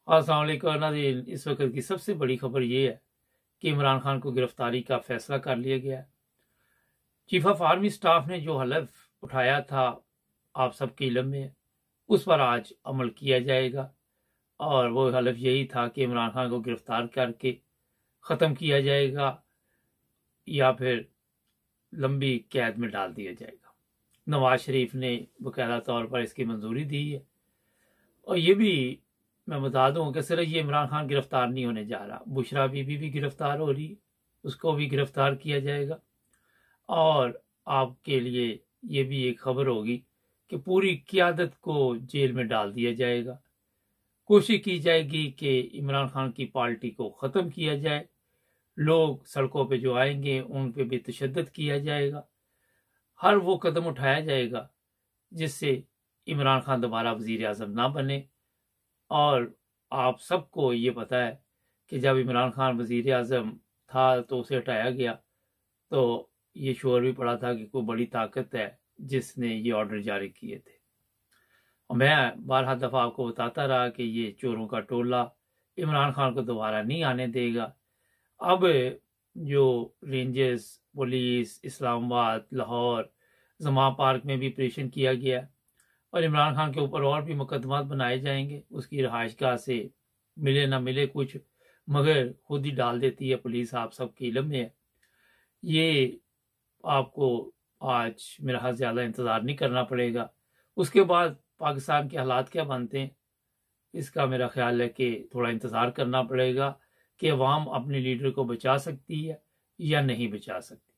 अस्सलाम वालेकुम नाज़रीन। इस वक्त की सबसे बड़ी खबर ये है कि इमरान खान को गिरफ्तारी का फैसला कर लिया गया है। चीफ ऑफ आर्मी स्टाफ ने जो हलफ उठाया था, आप सबके इल्म में है, उस पर आज अमल किया जाएगा। और वो हलफ यही था कि इमरान खान को गिरफ्तार करके ख़त्म किया जाएगा या फिर लंबी कैद में डाल दिया जाएगा। नवाज शरीफ ने बाकायदा तौर पर इसकी मंजूरी दी है। और ये भी मैं बता दूं कि सिर्फ ये इमरान खान गिरफ्तार नहीं होने जा रहा, बुशरा बीबी भी गिरफ्तार हो रही है, उसको भी गिरफ्तार किया जाएगा। और आपके लिए ये भी एक खबर होगी कि पूरी क़यादत को जेल में डाल दिया जाएगा। कोशिश की जाएगी कि इमरान खान की पार्टी को ख़त्म किया जाए। लोग सड़कों पे जो आएंगे उन पे भी तशद्दुद किया जाएगा। हर वो कदम उठाया जाएगा जिससे इमरान खान दोबारा वज़ीर आज़म ना बने। और आप सबको ये पता है कि जब इमरान खान वज़ीर आज़म था तो उसे हटाया गया तो ये शोर भी पड़ा था कि कोई बड़ी ताकत है जिसने ये ऑर्डर जारी किए थे। और मैं बारहा दफ़ा आपको बताता रहा कि ये चोरों का टोला इमरान खान को दोबारा नहीं आने देगा। अब जो रेंजर्स, पुलिस, इस्लामाबाद, लाहौर, जमा पार्क में भी ऑपरेशन किया गया और इमरान खान के ऊपर और भी मुकदमात बनाए जाएंगे। उसकी रहायशगाह से मिले ना मिले कुछ, मगर खुद ही डाल देती है पुलिस, आप सबके इल्म में है। ये आपको आज मेरा ख्याल ज़्यादा इंतज़ार नहीं करना पड़ेगा। उसके बाद पाकिस्तान के हालात क्या बनते हैं इसका मेरा ख्याल है कि थोड़ा इंतज़ार करना पड़ेगा कि अवाम अपने लीडर को बचा सकती है या नहीं बचा सकती।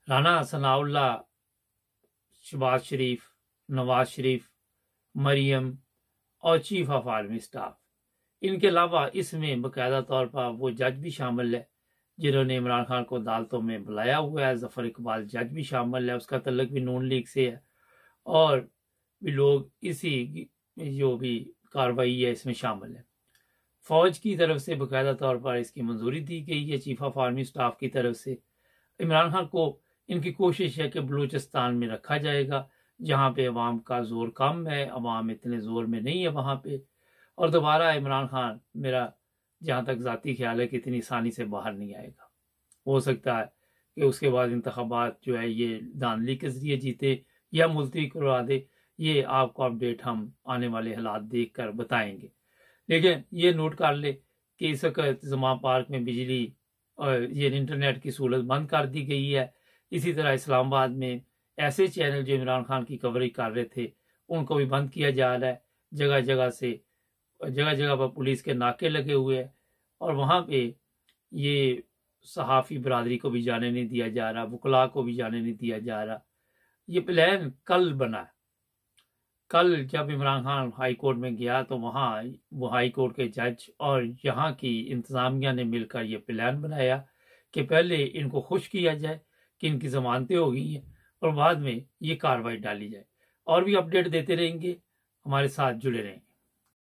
राना सनाउल्लाह, शहबाज शरीफ, नवाज शरीफ, मरियम और चीफ ऑफ आर्मी स्टाफ, इनके अलावा इसमें बाकायदा तौर पर वो जज भी शामिल है जिन्होंने इमरान खान को अदालतों में बुलाया हुआ है। जफर इकबाल जज भी शामिल है, उसका तल्लुक भी नून लीग से है। और भी लोग इसी जो भी कार्रवाई है इसमें शामिल है। फौज की तरफ से बाकायदा तौर पर इसकी मंजूरी दी गई है, चीफ ऑफ आर्मी स्टाफ की तरफ से। इमरान खान को इनकी कोशिश है कि बलूचिस्तान में रखा जाएगा जहाँ पे अवाम का जोर कम है, अवाम इतने जोर में नहीं है वहाँ पे। और दोबारा इमरान खान, मेरा जहाँ तक ज़ाती ख्याल है कि इतनी आसानी से बाहर नहीं आएगा। हो सकता है कि उसके बाद इंतखाबात जो है ये धांधली के जरिए जीते या मुलतवी करवा दे। ये आपको अपडेट हम आने वाले हालात देख कर बताएंगे। लेकिन ये नोट कर ले कि इस वक्त जमा पार्क में बिजली और ये इंटरनेट की सहूलत बंद कर दी गई है। इसी तरह इस्लामाबाद में ऐसे चैनल जो इमरान खान की कवरेज कर रहे थे उनको भी बंद किया जा रहा है। जगह जगह पर पुलिस के नाके लगे हुए हैं और वहाँ पे ये सहाफ़ी बरादरी को भी जाने नहीं दिया जा रहा, वकला को भी जाने नहीं दिया जा रहा। ये प्लान कल बना है। कल जब इमरान खान हाई कोर्ट में गया तो वहाँ वो हाई कोर्ट के जज और यहाँ की इंतज़ामिया ने मिलकर ये प्लान बनाया कि पहले इनको खुश किया जाए कि इनकी ज़मानतें हो गई हैं और बाद में ये कार्रवाई डाली जाए। और भी अपडेट देते रहेंगे, हमारे साथ जुड़े रहेंगे।